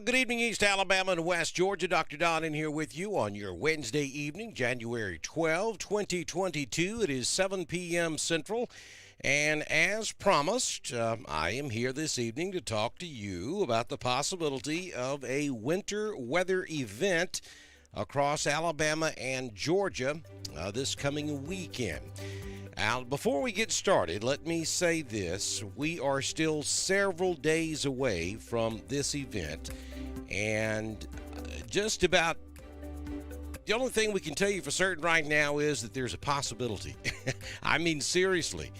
good evening, East Alabama and West Georgia. Dr. Don in here with you on your Wednesday evening, January 12, 2022. It is 7 p.m. Central. And as promised, I am here this evening to talk to you about the possibility of a winter weather event across Alabama and Georgia this coming weekend. Now, before we get started, let me say this. We are still several days away from this event, and just about the only thing we can tell you for certain right now is that there's a possibility. I mean, seriously.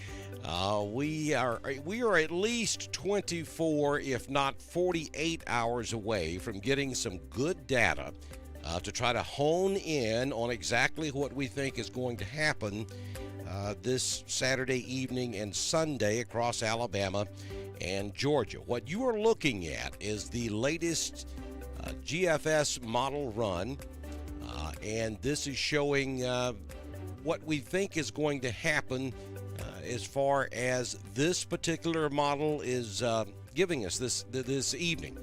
We are at least 24, if not 48 hours away from getting some good data to try to hone in on exactly what we think is going to happen this Saturday evening and Sunday across Alabama and Georgia. What you are looking at is the latest GFS model run, and this is showing what we think is going to happen as far as this particular model is giving us this evening.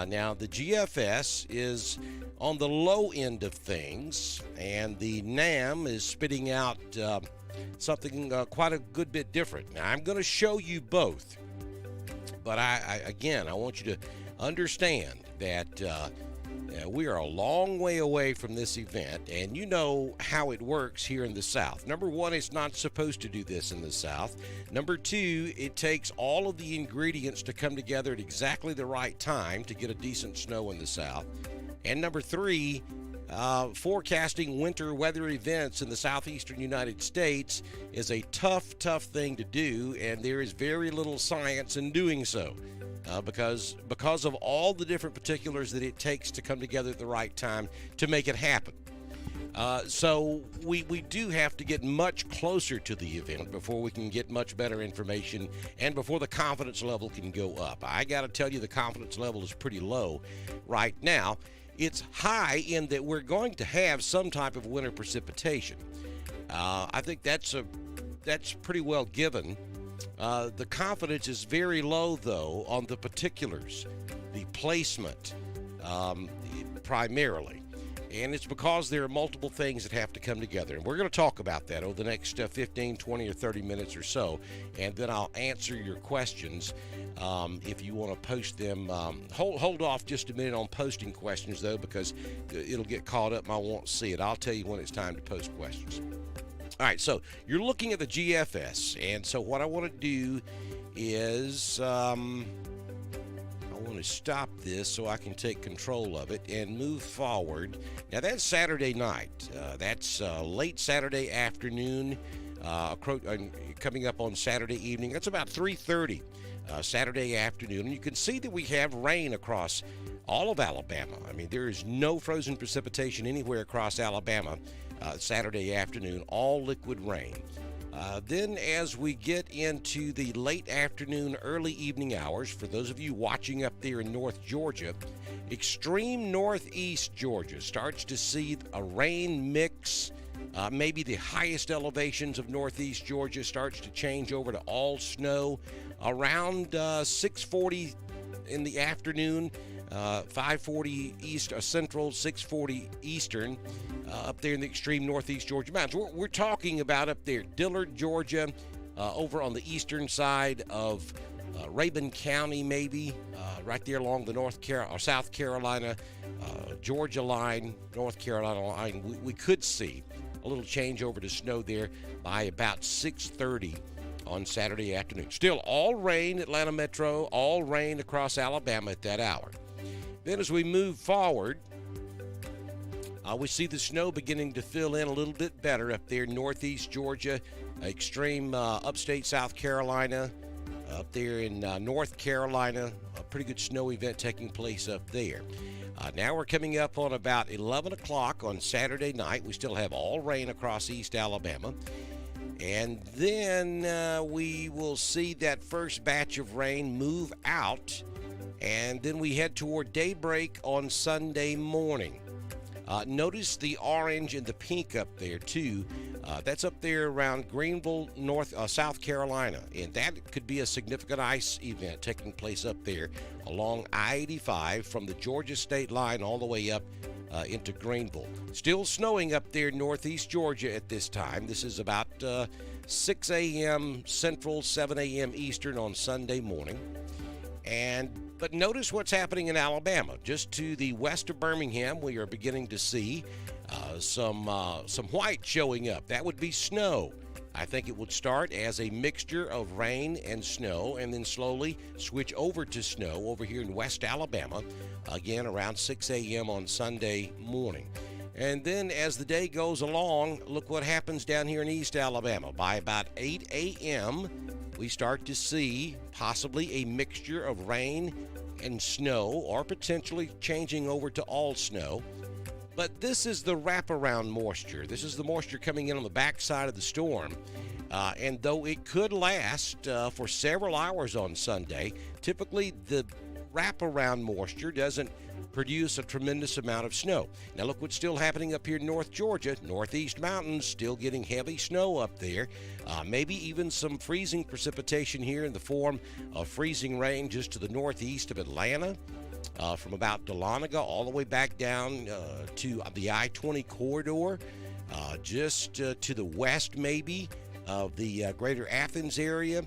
Now, the GFS is on the low end of things, and the NAM is spitting out something quite a good bit different. Now, I'm going to show you both, but I want you to understand that we are a long way away from this event, and you know how it works here in the South. Number one, it's not supposed to do this in the South. Number two, it takes all of the ingredients to come together at exactly the right time to get a decent snow in the South. And number three, forecasting winter weather events in the southeastern United States is a tough thing to do, and there is very little science in doing so. Because of all the different particulars that it takes to come together at the right time to make it happen. So we do have to get much closer to the event before we can get much better information and before the confidence level can go up. I got to tell you, the confidence level is pretty low right now. It's high in that we're going to have some type of winter precipitation. I think that's pretty well given. The confidence is very low, though, on the particulars, the placement, primarily. And it's because there are multiple things that have to come together. And we're going to talk about that over the next 15, 20, or 30 minutes or so. And then I'll answer your questions if you want to post them. Hold off just a minute on posting questions, though, because it'll get caught up and I won't see it. I'll tell you when it's time to post questions. All right, so you're looking at the GFS, and so what I want to do is I want to stop this so I can take control of it and move forward. Now, that's Saturday night. That's late Saturday afternoon, coming up on Saturday evening. That's about 3:30 Saturday afternoon, and you can see that we have rain across all of Alabama. I mean, there is no frozen precipitation anywhere across Alabama. Saturday afternoon, all liquid rain. Then as we get into the late afternoon, early evening hours, for those of you watching up there in North Georgia, extreme northeast Georgia starts to see a rain mix. Maybe the highest elevations of northeast Georgia starts to change over to all snow around 6:40 in the afternoon. 5:40 East Central, 6:40 Eastern, up there in the extreme northeast Georgia mountains. We're talking about up there, Dillard, Georgia, over on the eastern side of Rabun County, maybe, right there along the South Carolina, Georgia line, North Carolina line. We could see a little change over to snow there by about 6:30 on Saturday afternoon. Still all rain, Atlanta Metro, all rain across Alabama at that hour. Then as we move forward, we see the snow beginning to fill in a little bit better up there, northeast Georgia, extreme upstate South Carolina, up there in North Carolina, a pretty good snow event taking place up there. Now we're coming up on about 11 o'clock on Saturday night. We still have all rain across East Alabama. And then we will see that first batch of rain move out, and then we head toward daybreak on Sunday morning. Notice the orange and the pink up there, too. That's up there around Greenville, South Carolina, and that could be a significant ice event taking place up there along I-85 from the Georgia state line all the way up into Greenville. Still snowing up there northeast Georgia at this time. This is about 6 a.m. Central, 7 a.m. Eastern on Sunday morning. But notice what's happening in Alabama. Just to the west of Birmingham, we are beginning to see some white showing up. That would be snow. I think it would start as a mixture of rain and snow and then slowly switch over to snow over here in West Alabama, again around 6 a.m. on Sunday morning. And then as the day goes along, look what happens down here in East Alabama. By about 8 a.m., we start to see possibly a mixture of rain and snow, or potentially changing over to all snow. But this is the wraparound moisture. This is the moisture coming in on the backside of the storm. And though it could last for several hours on Sunday, typically the wraparound moisture doesn't produce a tremendous amount of snow. Now look what's still happening up here in North Georgia. Northeast mountains still getting heavy snow up there. Maybe even some freezing precipitation here in the form of freezing rain just to the northeast of Atlanta. From about Dahlonega all the way back down to the I-20 corridor, just to the west maybe of the greater Athens area.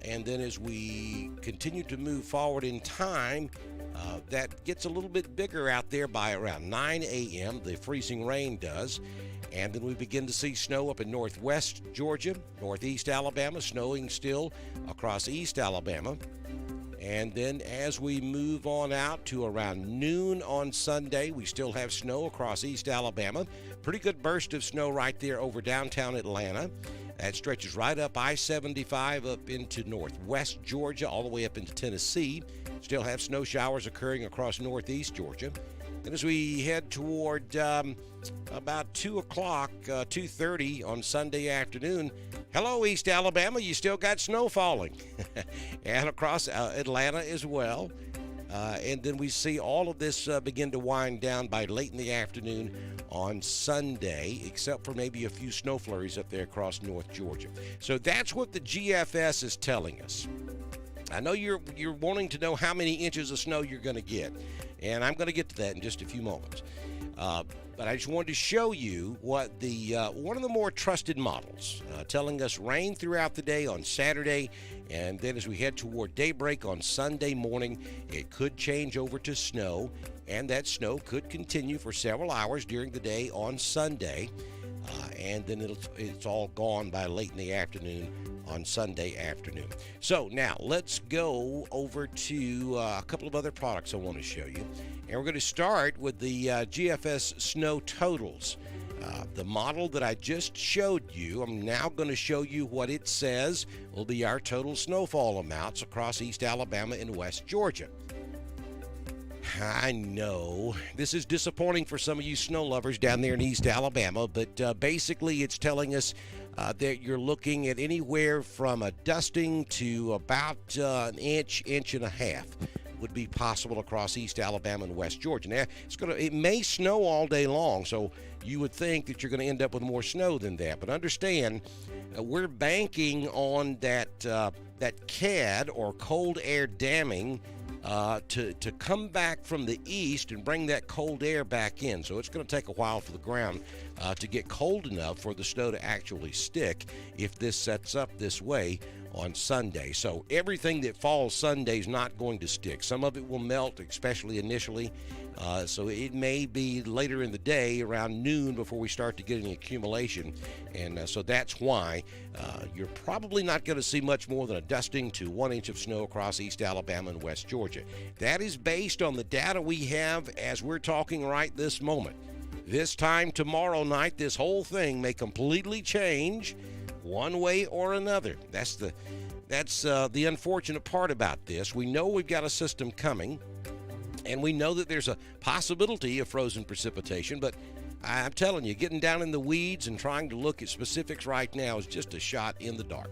And then as we continue to move forward in time, that gets a little bit bigger out there by around 9 a.m., the freezing rain does. And then we begin to see snow up in northwest Georgia, northeast Alabama, snowing still across east Alabama. And then as we move on out to around noon on Sunday, we still have snow across East Alabama. Pretty good burst of snow right there over downtown Atlanta. That stretches right up I-75 up into northwest Georgia, all the way up into Tennessee. Still have snow showers occurring across northeast Georgia. And as we head toward about 2 o'clock, 2:30 on Sunday afternoon, hello, East Alabama, you still got snow falling. And across Atlanta as well. And then we see all of this begin to wind down by late in the afternoon on Sunday, except for maybe a few snow flurries up there across North Georgia. So that's what the GFS is telling us. I know you're wanting to know how many inches of snow you're going to get, and I'm going to get to that in just a few moments. But I just wanted to show you what the one of the more trusted models telling us rain throughout the day on Saturday, and then as we head toward daybreak on Sunday morning, it could change over to snow, and that snow could continue for several hours during the day on Sunday, and then it's all gone by late in the afternoon on Sunday afternoon. So now let's go over to a couple of other products I want to show you. And we're going to start with the GFS snow totals. The model that I just showed you, I'm now going to show you what it says will be our total snowfall amounts across East Alabama and West Georgia. I know this is disappointing for some of you snow lovers down there in East Alabama, but basically it's telling us that you're looking at anywhere from a dusting to about an inch and a half would be possible across East Alabama and West Georgia. Now, it may snow all day long, so you would think that you're going to end up with more snow than that. But understand, we're banking on that CAD, or cold air damming, to come back from the east and bring that cold air back in. So it's going to take a while for the ground to get cold enough for the snow to actually stick if this sets up this way on Sunday. So everything that falls Sunday is not going to stick. Some of it will melt, especially initially. So it may be later in the day, around noon, before we start to get any accumulation. And so that's why you're probably not going to see much more than a dusting to 1 inch of snow across East Alabama and West Georgia. That is based on the data we have as we're talking right this moment. This time tomorrow night, this whole thing may completely change one way or another. That's the unfortunate part about this. We know we've got a system coming, and we know that there's a possibility of frozen precipitation, but I'm telling you, getting down in the weeds and trying to look at specifics right now is just a shot in the dark.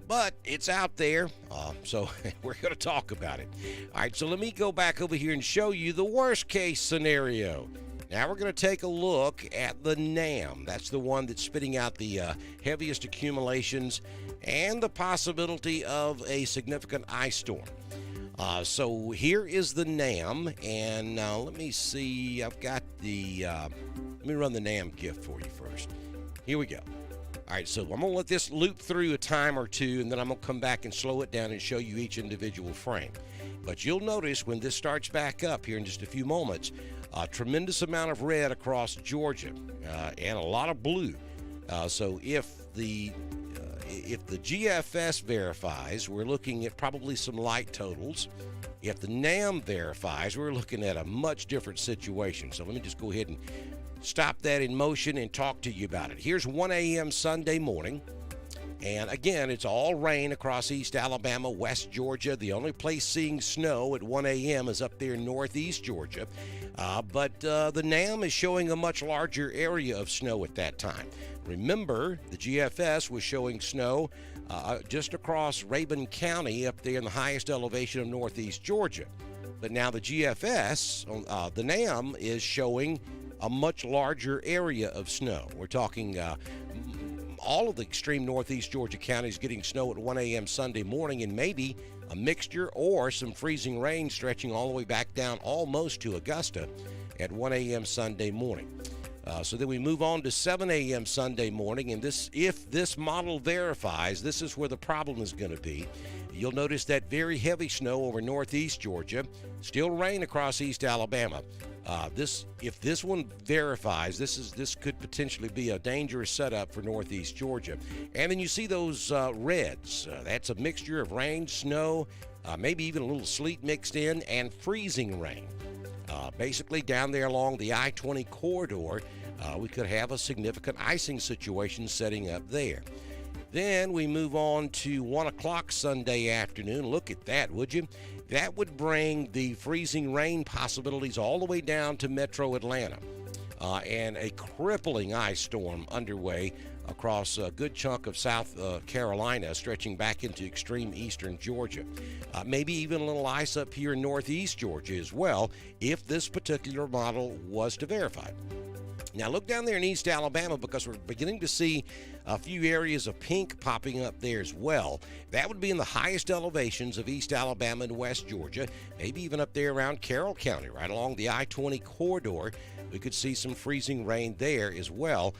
But it's out there, so we're going to talk about it. All right, so let me go back over here and show you the worst case scenario. Now we're going to take a look at the NAM. That's the one that's spitting out the heaviest accumulations and the possibility of a significant ice storm. So here is the NAM, and let me see. I've got the, let me run the NAM GIF for you first. Here we go. All right, so I'm going to let this loop through a time or two, and then I'm going to come back and slow it down and show you each individual frame. But you'll notice when this starts back up here in just a few moments, a tremendous amount of red across Georgia and a lot of blue. So if the GFS verifies, we're looking at probably some light totals. If the NAM verifies, we're looking at a much different situation. So let me just go ahead and stop that in motion and talk to you about it. Here's 1 a.m. Sunday morning. And again, it's all rain across East Alabama, West Georgia. The only place seeing snow at 1 a.m. is up there in Northeast Georgia. But the NAM is showing a much larger area of snow at that time. Remember, the GFS was showing snow just across Rabun County up there in the highest elevation of Northeast Georgia. But now the GFS, the NAM, is showing a much larger area of snow. We're talking all of the extreme Northeast Georgia counties getting snow at 1 a.m. Sunday morning, and maybe a mixture or some freezing rain stretching all the way back down almost to Augusta at 1 a.m. Sunday morning. So then we move on to 7 a.m. Sunday morning, and if this model verifies, this is where the problem is going to be. You'll notice that very heavy snow over Northeast Georgia, still rain across East Alabama. If this one verifies, this could potentially be a dangerous setup for Northeast Georgia. And then you see those reds. That's a mixture of rain, snow, maybe even a little sleet mixed in, and freezing rain. Basically, down there along the I-20 corridor, we could have a significant icing situation setting up there. Then we move on to 1 o'clock Sunday afternoon. Look at that, would you? That would bring the freezing rain possibilities all the way down to metro Atlanta. And a crippling ice storm underway across a good chunk of South Carolina, stretching back into extreme eastern Georgia. Maybe even a little ice up here in Northeast Georgia as well, if this particular model was to verify. Now look down there in East Alabama, because we're beginning to see a few areas of pink popping up there as well. That would be in the highest elevations of East Alabama and West Georgia, maybe even up there around Carroll County, right along the I-20 corridor. We could see some freezing rain there as well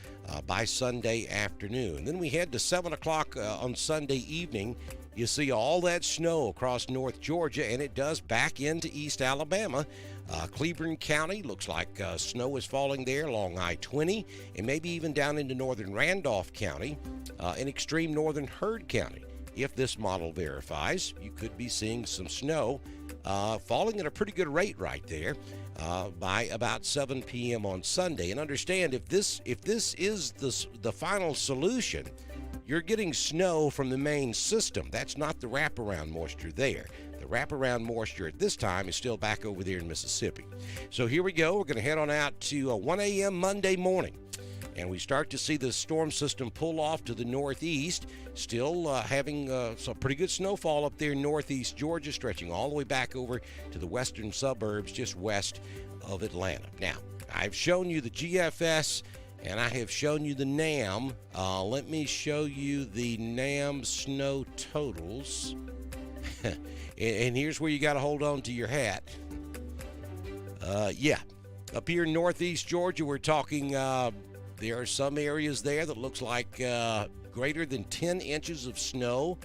by Sunday afternoon. Then we head to 7 o'clock on Sunday evening. You see all that snow across North Georgia, and it does back into East Alabama. Cleburne County looks like snow is falling there along I-20, and maybe even down into northern Randolph County and extreme northern Heard County. If this model verifies, you could be seeing some snow falling at a pretty good rate right there by about 7 p.m. on Sunday. And understand, if this is the final solution, you're getting snow from the main system. That's not the wraparound moisture there. The wraparound moisture at this time is still back over there in Mississippi. So here we go. We're going to head on out to 1 a.m. Monday morning. And we start to see the storm system pull off to the northeast, still having some pretty good snowfall up there in Northeast Georgia, stretching all the way back over to the western suburbs just west of Atlanta. Now, I've shown you the GFS, and I have shown you the NAM. Let me show you the NAM snow totals. And here's where you got to hold on to your hat. Yeah, up here in Northeast Georgia, we're talking, there are some areas there that looks like greater than 10 inches of snow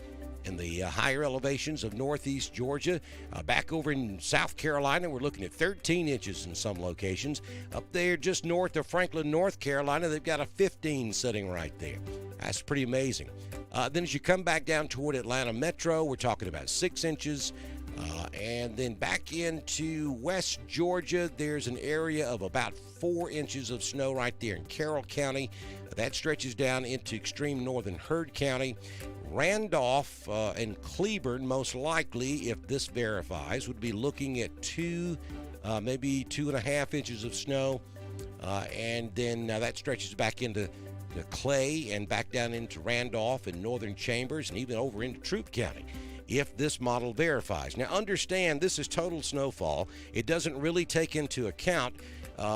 in the higher elevations of Northeast Georgia. Back over in South Carolina, we're looking at 13 inches in some locations. Up there just north of Franklin, North Carolina, they've got a 15 sitting right there. That's pretty amazing. Then as you come back down toward Atlanta Metro, we're talking about 6 inches. And then back into West Georgia, there's an area of about 4 inches of snow right there in Carroll County. That stretches down into extreme northern Heard County. Randolph and Cleburne, most likely, if this verifies, would be looking at maybe 2.5 inches of snow. And then that stretches back into Clay and back down into Randolph and northern Chambers and even over into Troup County. if this model verifies. Now, understand this is total snowfall. It doesn't really take into account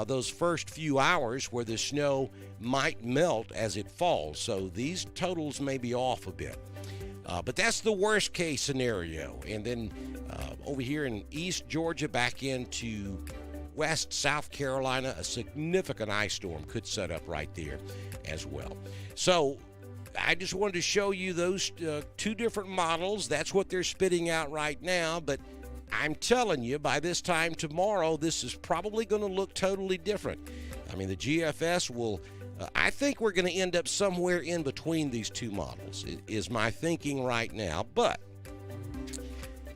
those first few hours where the snow might melt as it falls. So these totals may be off a bit. But that's the worst case scenario. And then over here in East Georgia, back into West South Carolina, a significant ice storm could set up right there as well. So I just wanted to show you those two different models. That's what they're spitting out right now. But I'm telling you, by this time tomorrow, this is probably going to look totally different. I mean, the GFS will, I think we're going to end up somewhere in between these two models, is my thinking right now. But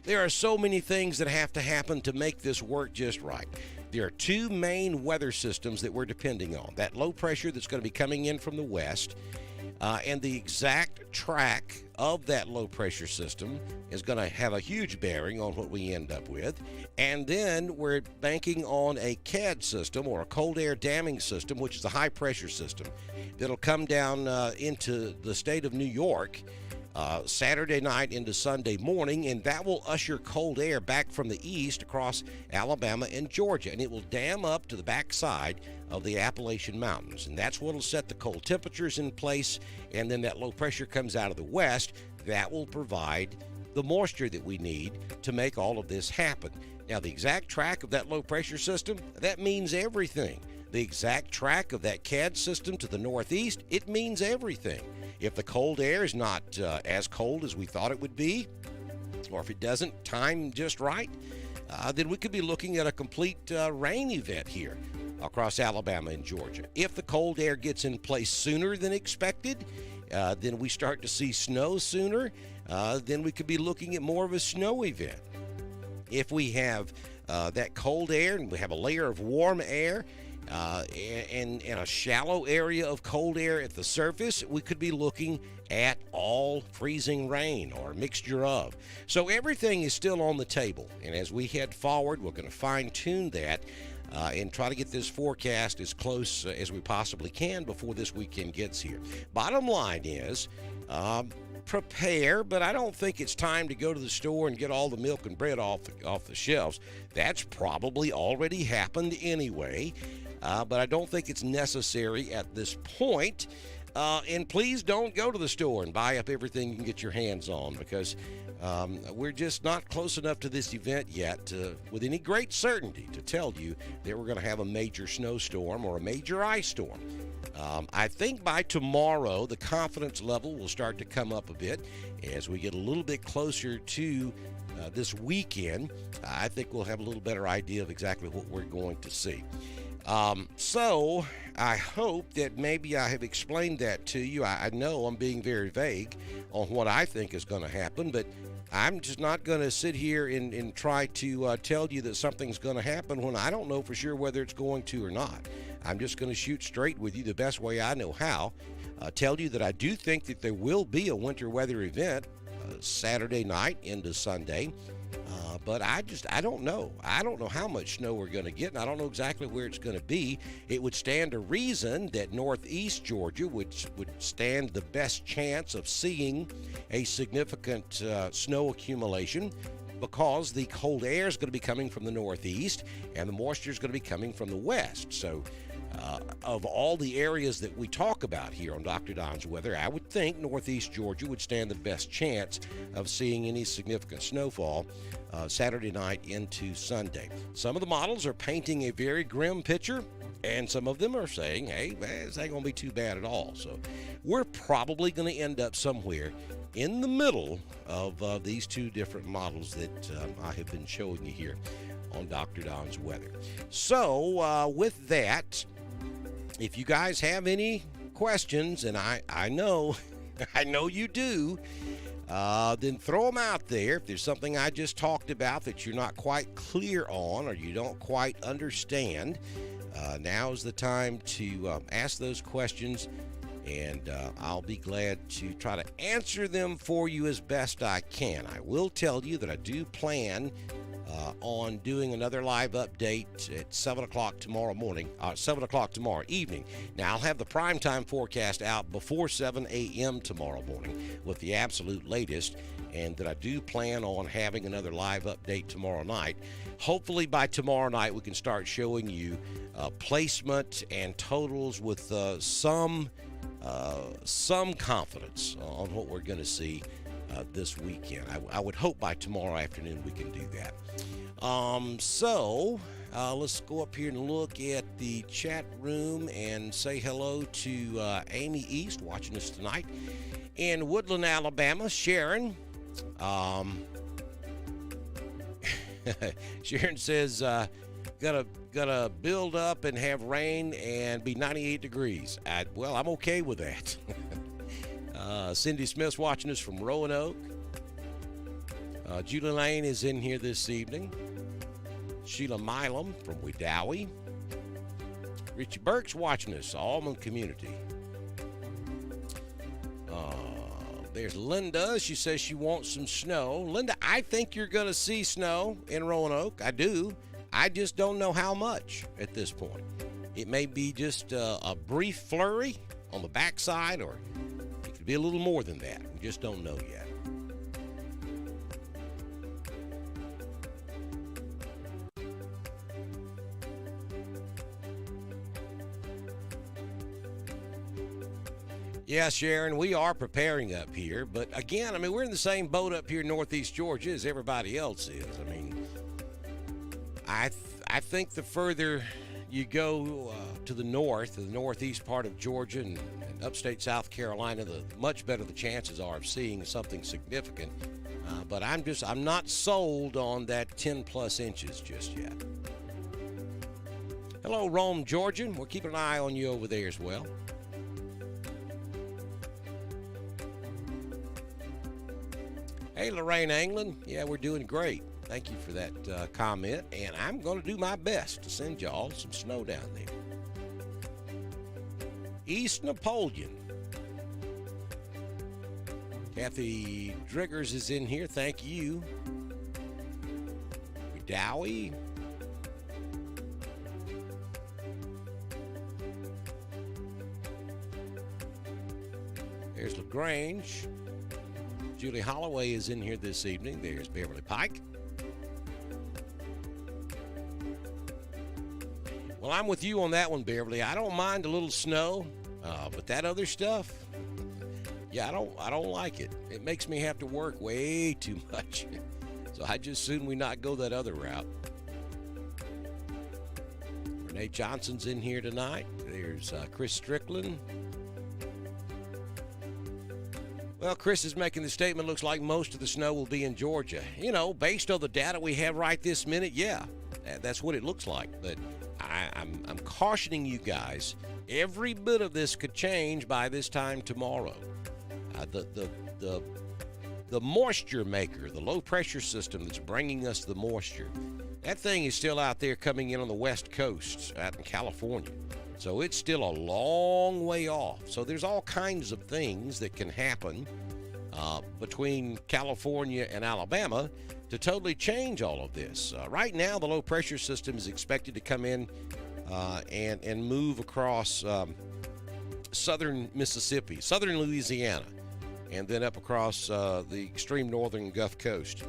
there are so many things that have to happen to make this work just right. There are two main weather systems that we're depending on. That low pressure that's going to be coming in from the west, and the exact track of that low pressure system is going to have a huge bearing on what we end up with. And then we're banking on a CAD system, or a cold air damming system, which is a high pressure system that'll come down into the state of New York Saturday night into Sunday morning, and that will usher cold air back from the east across Alabama and Georgia, and it will dam up to the backside of the Appalachian Mountains, and that's what will set the cold temperatures in place. And then that low pressure comes out of the west. That will provide the moisture that we need to make all of this happen. Now, the exact track of that low pressure system, that means everything. The exact track of that CAD system to the northeast, it means everything. If the cold air is not as cold as we thought it would be, or if it doesn't time just right, then we could be looking at a complete rain event here across Alabama and Georgia. If the cold air gets in place sooner than expected, then we start to see snow sooner, then we could be looking at more of a snow event. If we have that cold air and we have a layer of warm air, and a shallow area of cold air at the surface, we could be looking at all freezing rain or a mixture of. So everything is still on the table, and as we head forward, we're going to fine-tune that and try to get this forecast as close as we possibly can before this weekend gets here. Bottom line is, prepare, but I don't think it's time to go to the store and get all the milk and bread off the shelves. That's probably already happened anyway. But I don't think it's necessary at this point. And please don't go to the store and buy up everything you can get your hands on, because we're just not close enough to this event yet with any great certainty to tell you that we're going to have a major snowstorm or a major ice storm. I think by tomorrow, the confidence level will start to come up a bit as we get a little bit closer to this weekend. I think we'll have a little better idea of exactly what we're going to see. So I hope that maybe I have explained that to you. I know I'm being very vague on what I think is going to happen, but I'm just not going to sit here and try to tell you that something's going to happen when I don't know for sure whether it's going to or not. I'm just going to shoot straight with you the best way I know how. Tell you that I do think that there will be a winter weather event Saturday night into Sunday. But I don't know. I don't know how much snow we're going to get, and I don't know exactly where it's going to be. It would stand to reason that northeast Georgia would stand the best chance of seeing a significant snow accumulation, because the cold air is going to be coming from the northeast and the moisture is going to be coming from the west. So of all the areas that we talk about here on Dr. Don's Weather, I would think northeast Georgia would stand the best chance of seeing any significant snowfall Saturday night into Sunday. Some of the models are painting a very grim picture, and some of them are saying, hey, this ain't going to be too bad at all. So we're probably going to end up somewhere in the middle of these two different models that I have been showing you here on Dr. Don's Weather. So with that, if you guys have any questions, and I know I know you do, then throw them out there. If there's something I just talked about that you're not quite clear on or you don't quite understand, now's the time to ask those questions, and I'll be glad to try to answer them for you as best I can. I will tell you that I do plan on doing another live update at 7 o'clock tomorrow morning, 7 o'clock tomorrow evening. Now, I'll have the primetime forecast out before 7 a.m. tomorrow morning with the absolute latest, and that I do plan on having another live update tomorrow night. Hopefully by tomorrow night we can start showing you placement and totals with some confidence on what we're going to see this weekend. I would hope by tomorrow afternoon we can do that. Let's go up here and look at the chat room and say hello to Amy East watching us tonight in Woodland, Alabama. Sharon. Sharon says, gotta build up and have rain and be 98 degrees. Well, I'm okay with that. Cindy Smith's watching us from Roanoke. Julie Lane is in here this evening. Sheila Milam from Wedowee. Richie Burke's watching us, Almond Community. There's Linda. She says she wants some snow. Linda, I think you're going to see snow in Roanoke. I do. I just don't know how much at this point. It may be just a brief flurry on the backside, or it could be a little more than that. We just don't know yet. Yeah, Sharon, we are preparing up here. But again, I mean, we're in the same boat up here in Northeast Georgia as everybody else is. I mean, I think the further you go to the north, the northeast part of Georgia and upstate South Carolina, the much better the chances are of seeing something significant. But I'm not sold on that 10 plus inches just yet. Hello, Rome, Georgian. We're keeping an eye on you over there as well. Hey, Lorraine England. Yeah, we're doing great. Thank you for that comment, and I'm going to do my best to send y'all some snow down there. East Napoleon. Kathy Driggers is in here. Thank you. Dowie. There's LaGrange. Julie Holloway is in here this evening. There's Beverly Pike. Well, I'm with you on that one, Beverly. I don't mind a little snow, but that other stuff, yeah, I don't like it. It makes me have to work way too much. So I just soon we not go that other route. Renee Johnson's in here tonight. There's Chris Strickland. Well, Chris is making the statement, looks like most of the snow will be in Georgia. You know, based on the data we have right this minute, yeah, that's what it looks like. But I'm cautioning you guys, every bit of this could change by this time tomorrow. The moisture maker, the low pressure system that's bringing us the moisture, that thing is still out there coming in on the west coast out in California. So it's still a long way off. So there's all kinds of things that can happen between California and Alabama to totally change all of this. Right now, the low pressure system is expected to come in and move across southern Mississippi, southern Louisiana, and then up across the extreme northern Gulf Coast,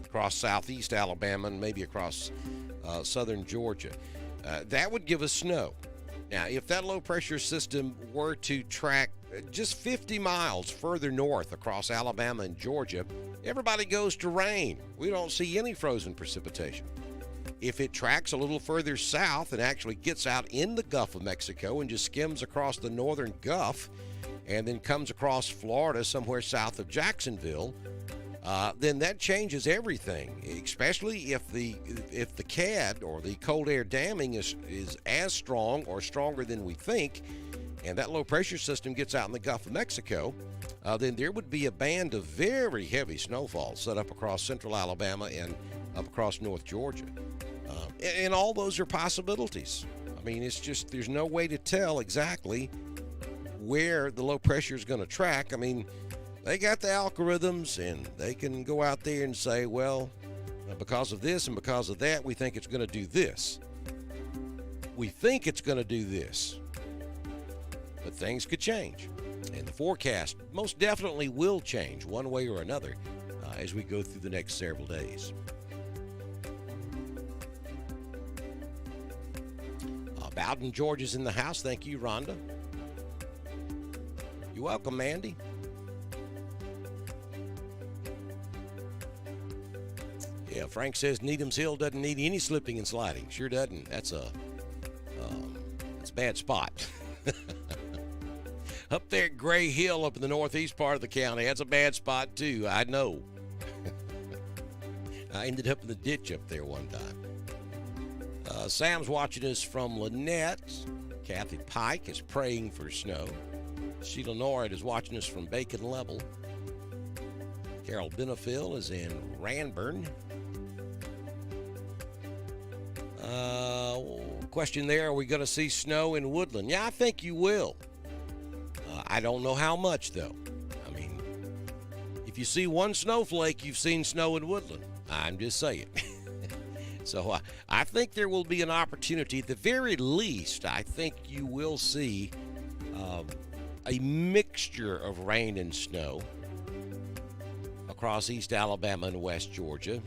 across southeast Alabama, and maybe across southern Georgia. That would give us snow. Now, if that low-pressure system were to track just 50 miles further north across Alabama and Georgia, everybody goes to rain. We don't see any frozen precipitation. If it tracks a little further south and actually gets out in the Gulf of Mexico and just skims across the northern Gulf and then comes across Florida somewhere south of Jacksonville, then that changes everything, especially if the CAD or the cold air damming is as strong or stronger than we think, and that low pressure system gets out in the Gulf of Mexico, then there would be a band of very heavy snowfall set up across central Alabama and up across North Georgia. And all those are possibilities. I mean, it's just there's no way to tell exactly where the low pressure is going to track. I mean, they got the algorithms, and they can go out there and say, well, because of this and because of that, we think it's going to do this. We think it's going to do this. But things could change. And the forecast most definitely will change one way or another as we go through the next several days. Bowden, Georgia's in the house. Thank you, Rhonda. You're welcome, Mandy. Yeah, Frank says Needham's Hill doesn't need any slipping and sliding. Sure doesn't. That's a bad spot. Up there at Gray Hill up in the northeast part of the county, that's a bad spot too. I know. I ended up in the ditch up there one time. Sam's watching us from Lynette. Kathy Pike is praying for snow. Sheila Norrid is watching us from Bacon Level. Carol Benefiel is in Ranburn. Question there, are we going to see snow in Woodland? Yeah, I think you will. I don't know how much, though. I mean, if you see one snowflake, you've seen snow in Woodland. I'm just saying. So I think there will be an opportunity. At the very least, I think you will see a mixture of rain and snow across East Alabama and West Georgia.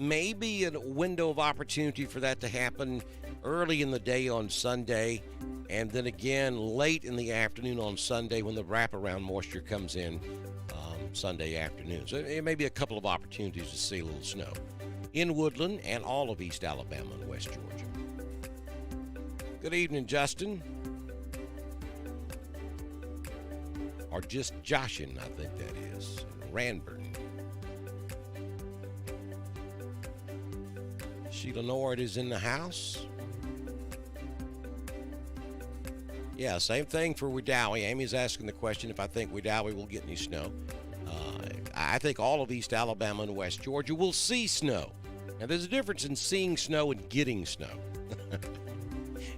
Maybe a window of opportunity for that to happen early in the day on Sunday, and then again late in the afternoon on Sunday when the wraparound moisture comes in Sunday afternoon. So it may be a couple of opportunities to see a little snow in Woodland and all of East Alabama and West Georgia. Good evening, Justin. Or just Joshin, I think that is. Ranburn. Sheila Norrid is in the house. Yeah, same thing for Wedowee. Amy's asking the question if I think Wedowee will get any snow. I think all of East Alabama and West Georgia will see snow. Now, there's a difference in seeing snow and getting snow.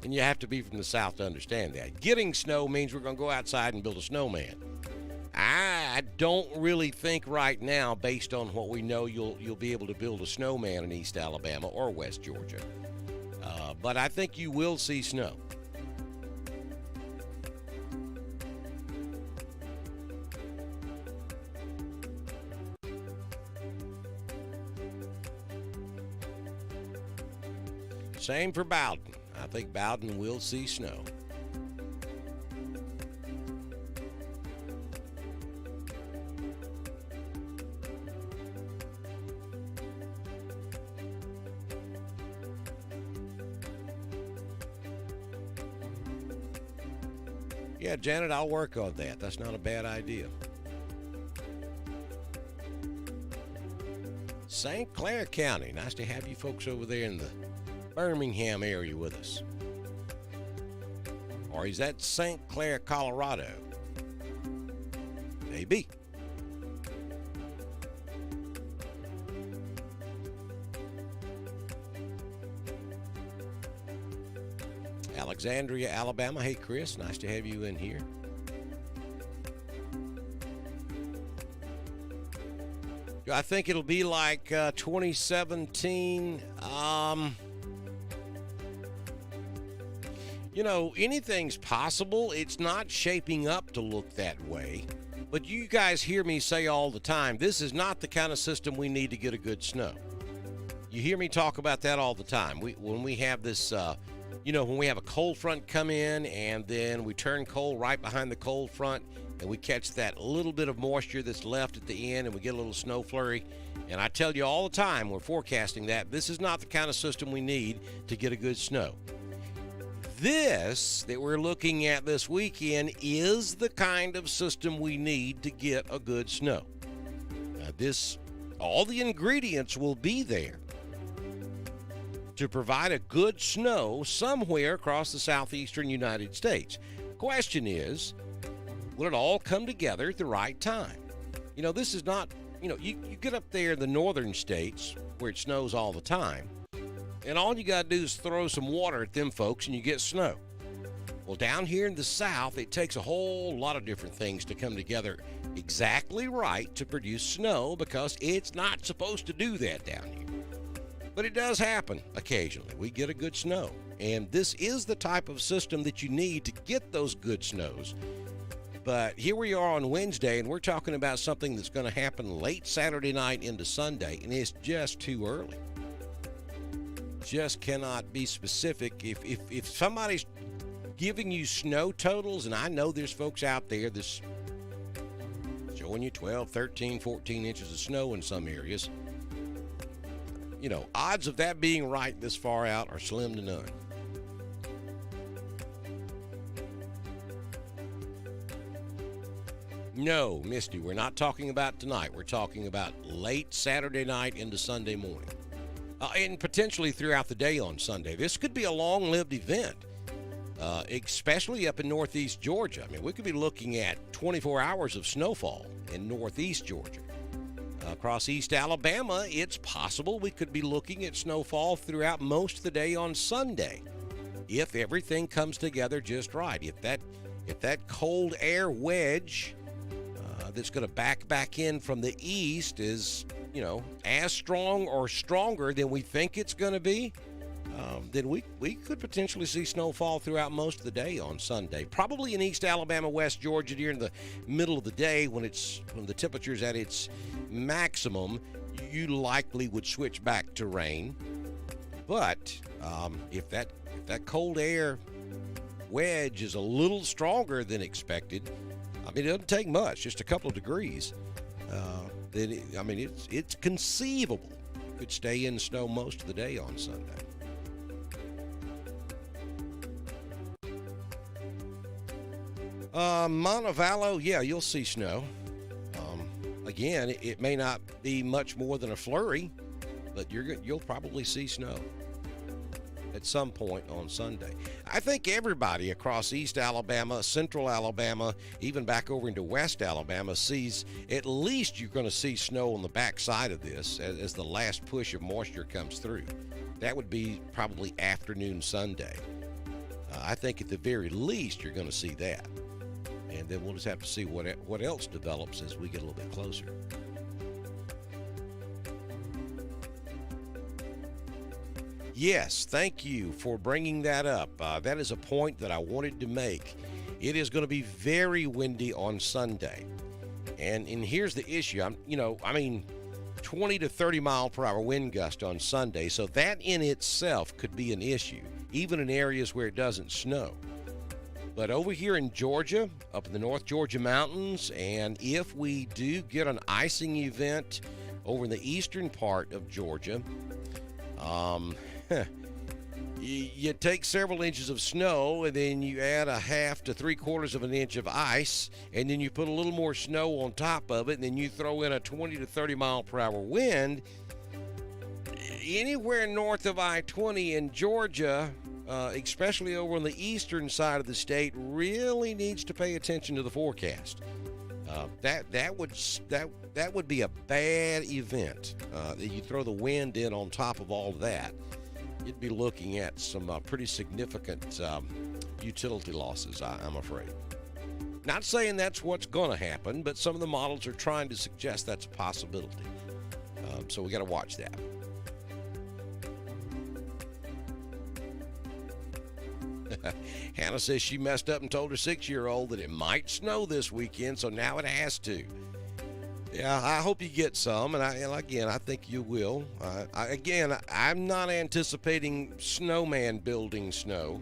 And you have to be from the South to understand that. Getting snow means we're going to go outside and build a snowman. I don't really think right now, based on what we know, you'll be able to build a snowman in East Alabama or West Georgia. But I think you will see snow. Same for Bowden. I think Bowden will see snow. Yeah, Janet, I'll work on that. That's not a bad idea. St. Clair County. Nice to have you folks over there in the Birmingham area with us. Or is that St. Clair, Colorado? Maybe. Alexandria, Alabama. Hey, Chris, nice to have you in here. I think it'll be like 2017. You know, anything's possible. It's not shaping up to look that way. But you guys hear me say all the time, this is not the kind of system we need to get a good snow. You hear me talk about that all the time. When we have this, when we have a cold front come in and then we turn cold right behind the cold front and we catch that little bit of moisture that's left at the end and we get a little snow flurry. And I tell you all the time, we're forecasting that this is not the kind of system we need to get a good snow. This that we're looking at this weekend is the kind of system we need to get a good snow. Now all the ingredients will be there to provide a good snow somewhere across the southeastern United States. The question is, will it all come together at the right time? You know, this is not, you get up there in the northern states where it snows all the time, and all you got to do is throw some water at them folks and you get snow. Well, down here in the South, it takes a whole lot of different things to come together exactly right to produce snow because it's not supposed to do that down here. But it does happen occasionally. We get a good snow. And this is the type of system that you need to get those good snows. But here we are on Wednesday, and we're talking about something that's going to happen late Saturday night into Sunday, and it's just too early. Just cannot be specific. If somebody's giving you snow totals, and I know there's folks out there that's showing you 12, 13, 14 inches of snow in some areas, you know, odds of that being right this far out are slim to none. No, Misty, we're not talking about tonight. We're talking about late Saturday night into Sunday morning. And potentially throughout the day on Sunday. This could be a long-lived event, especially up in northeast Georgia. I mean, we could be looking at 24 hours of snowfall in northeast Georgia. Across East Alabama, it's possible we could be looking at snowfall throughout most of the day on Sunday if everything comes together just right. If that cold air wedge that's going to back in from the east is, you know, as strong or stronger than we think it's going to be, then we could potentially see snowfall throughout most of the day on Sunday. Probably in East Alabama, West Georgia during the middle of the day when the temperature's at its maximum, you likely would switch back to rain. But if that cold air wedge is a little stronger than expected, I mean, it doesn't take much, just a couple of degrees. Then it's conceivable you could stay in snow most of the day on Sunday. Montevallo, yeah, you'll see snow. Again, it may not be much more than a flurry, but you'll probably see snow at some point on Sunday. I think everybody across East Alabama, Central Alabama, even back over into West Alabama sees at least you're going to see snow on the backside of this as the last push of moisture comes through. That would be probably afternoon Sunday. I think at the very least you're going to see that. And then we'll just have to see what else develops as we get a little bit closer. Yes, thank you for bringing that up. That is a point that I wanted to make. It is going to be very windy on Sunday. And here's the issue. 20 to 30 mile per hour wind gust on Sunday. So that in itself could be an issue, even in areas where it doesn't snow. But over here in Georgia, up in the North Georgia mountains, and if we do get an icing event over in the eastern part of Georgia, you take several inches of snow and then you add a half to 3/4 of an inch of ice, and then you put a little more snow on top of it, and then you throw in a 20 to 30 mile per hour wind. Anywhere north of I-20 in Georgia, especially over on the eastern side of the state, really needs to pay attention to the forecast. That would be a bad event. You throw the wind in on top of all that, you'd be looking at some pretty significant utility losses, I'm afraid. Not saying that's what's going to happen, but some of the models are trying to suggest that's a possibility. So we got to watch that. Hannah says she messed up and told her 6-year-old that it might snow this weekend, so now it has to. Yeah, I hope you get some, and I think you will. I'm not anticipating snowman building snow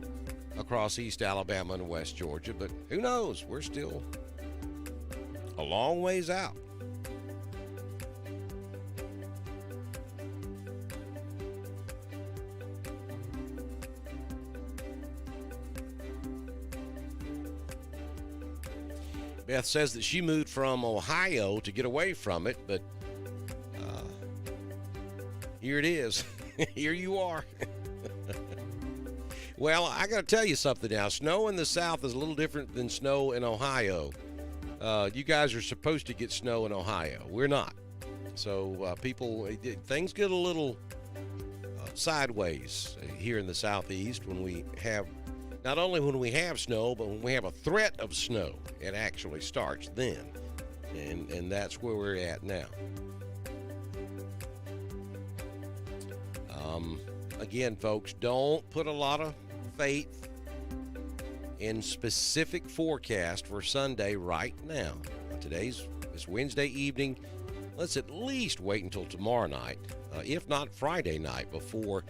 across East Alabama and West Georgia, but who knows? We're still a long ways out. Beth says that she moved from Ohio to get away from it, but here it is. Here you are. Well, I got to tell you something now. Snow in the South is a little different than snow in Ohio. You guys are supposed to get snow in Ohio. We're not. So things get a little sideways here in the Southeast when we have, not only when we have snow, but when we have a threat of snow. It actually starts then. And that's where we're at now. Again, folks, don't put a lot of faith in specific forecast for Sunday right now. It's Wednesday evening. Let's at least wait until tomorrow night, if not Friday night, before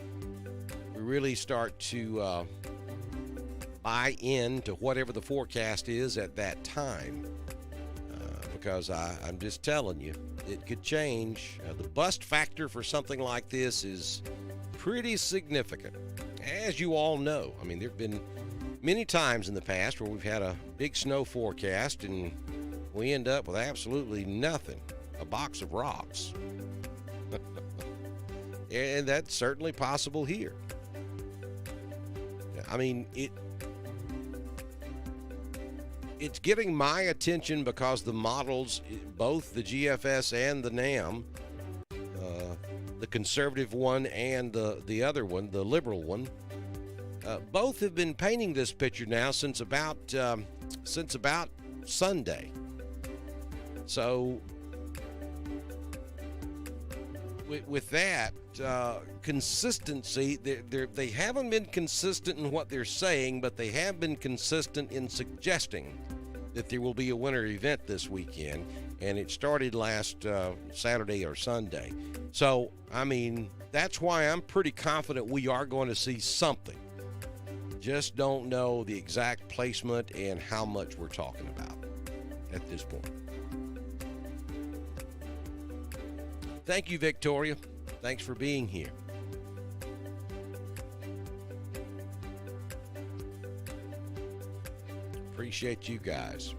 we really start to buy into whatever the forecast is at that time. Because I'm just telling you, it could change. The bust factor for something like this is pretty significant. As you all know, I mean, there have been many times in the past where we've had a big snow forecast and we end up with absolutely nothing, a box of rocks. And that's certainly possible here. I mean, it's getting my attention because the models, both the GFS and the NAM, the conservative one and the other one, the liberal one, both have been painting this picture now since about Sunday. So with that consistency, they haven't been consistent in what they're saying, but they have been consistent in suggesting that there will be a winter event this weekend, and it started last Saturday or Sunday. So, I mean, that's why I'm pretty confident we are going to see something. Just don't know the exact placement and how much we're talking about at this point. Thank you, Victoria. Thanks for being here. Appreciate you guys.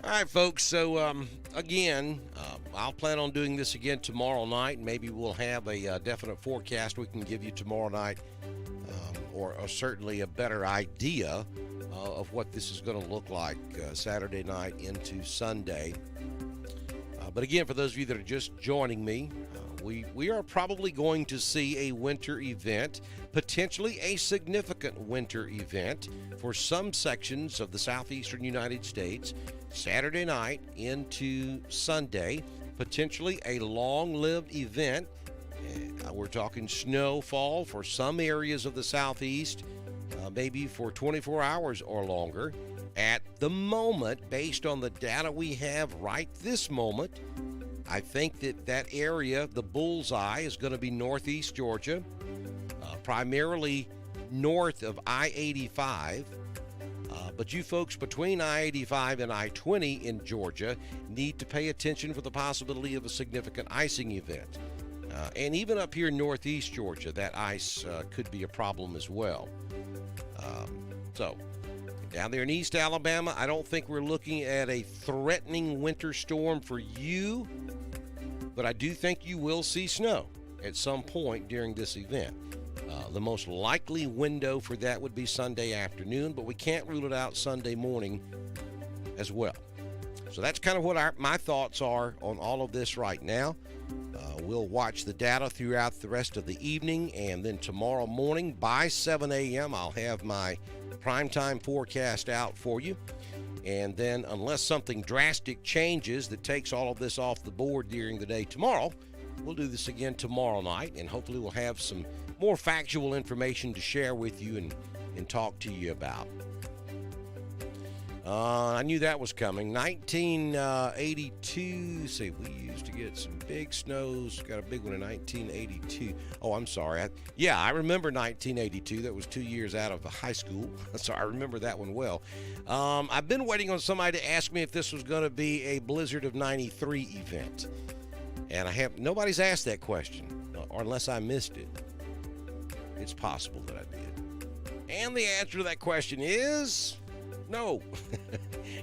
All right, folks. So, again, I'll plan on doing this again tomorrow night. Maybe we'll have a definite forecast we can give you tomorrow night, or certainly a better idea of what this is going to look like Saturday night into Sunday. But again, for those of you that are just joining me, we are probably going to see a winter event, potentially a significant winter event for some sections of the southeastern United States, Saturday night into Sunday, potentially a long-lived event. We're talking snowfall for some areas of the southeast, maybe for 24 hours or longer. At the moment, based on the data we have right this moment, I think that area, the bullseye, is going to be northeast Georgia, primarily north of I-85. But you folks between I-85 and I-20 in Georgia need to pay attention for the possibility of a significant icing event. And even up here in northeast Georgia, that ice could be a problem as well. So, down there in East Alabama, I don't think we're looking at a threatening winter storm for you, but I do think you will see snow at some point during this event. The most likely window for that would be Sunday afternoon, but we can't rule it out Sunday morning as well. So that's kind of what my thoughts are on all of this right now. We'll watch the data throughout the rest of the evening, and then tomorrow morning by 7 a.m. I'll have my primetime forecast out for you. And then unless something drastic changes that takes all of this off the board during the day tomorrow, we'll do this again tomorrow night, and hopefully we'll have some more factual information to share with you and talk to you about. I knew that was coming. 1982, see, we used to get some big snows. Got a big one in 1982. Oh, I'm sorry. I remember 1982. That was 2 years out of high school, so I remember that one well. I've been waiting on somebody to ask me if this was going to be a Blizzard of 93 event. And nobody's asked that question, or unless I missed it. It's possible that I did. And the answer to that question is no.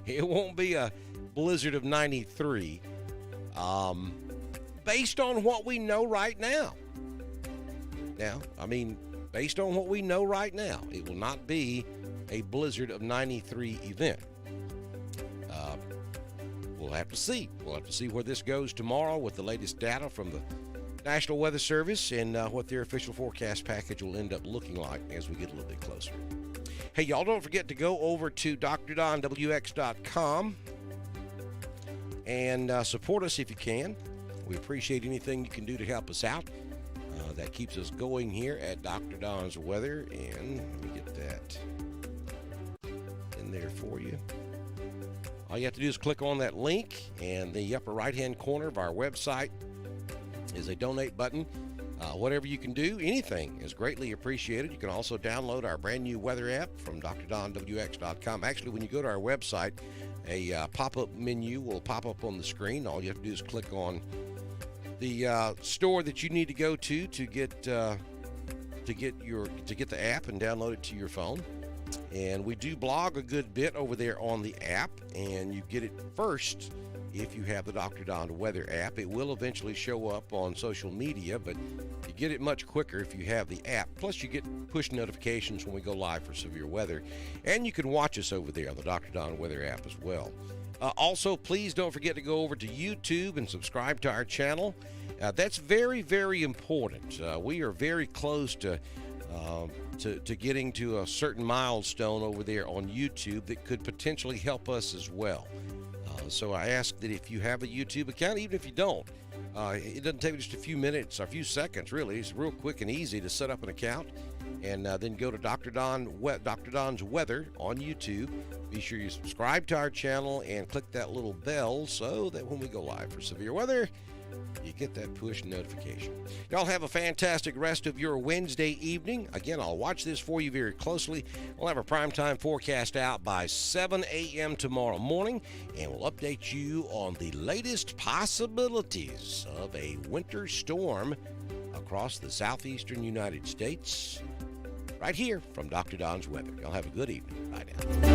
It won't be a Blizzard of 93 based on what we know right now. Based on what we know right now, it will not be a Blizzard of 93 event. We'll have to see. We'll have to see where this goes tomorrow with the latest data from the National Weather Service and what their official forecast package will end up looking like as we get a little bit closer. Hey, y'all, don't forget to go over to DrDonWX.com and support us if you can. We appreciate anything you can do to help us out. that keeps us going here at Dr. Don's Weather. And let me get that in there for you. All you have to do is click on that link, and the upper right-hand corner of our website is a donate button. Whatever you can do, anything is greatly appreciated. You can also download our brand new weather app from drdonwx.com. Actually, when you go to our website, a pop-up menu will pop up on the screen. All you have to do is click on the store that you need to go to get the app and download it to your phone. And we do blog a good bit over there on the app, and you get it first if you have the Dr. Don Weather app. It will eventually show up on social media, but you get it much quicker if you have the app. Plus, you get push notifications when we go live for severe weather. And you can watch us over there on the Dr. Don Weather app as well. Also, please don't forget to go over to YouTube and subscribe to our channel. That's very, very important. We are very close to getting to a certain milestone over there on YouTube that could potentially help us as well. So I ask that if you have a YouTube account, even if you don't, it doesn't take just a few minutes or a few seconds, really. It's real quick and easy to set up an account, and then go to Dr. Don's Weather on YouTube. Be sure you subscribe to our channel and click that little bell so that when we go live for severe weather, you get that push notification. Y'all have a fantastic rest of your Wednesday evening. Again, I'll watch this for you very closely. We'll have a primetime forecast out by 7 a.m. tomorrow morning, and we'll update you on the latest possibilities of a winter storm across the southeastern United States, right here from Dr. Don's Weather. Y'all have a good evening. Bye now.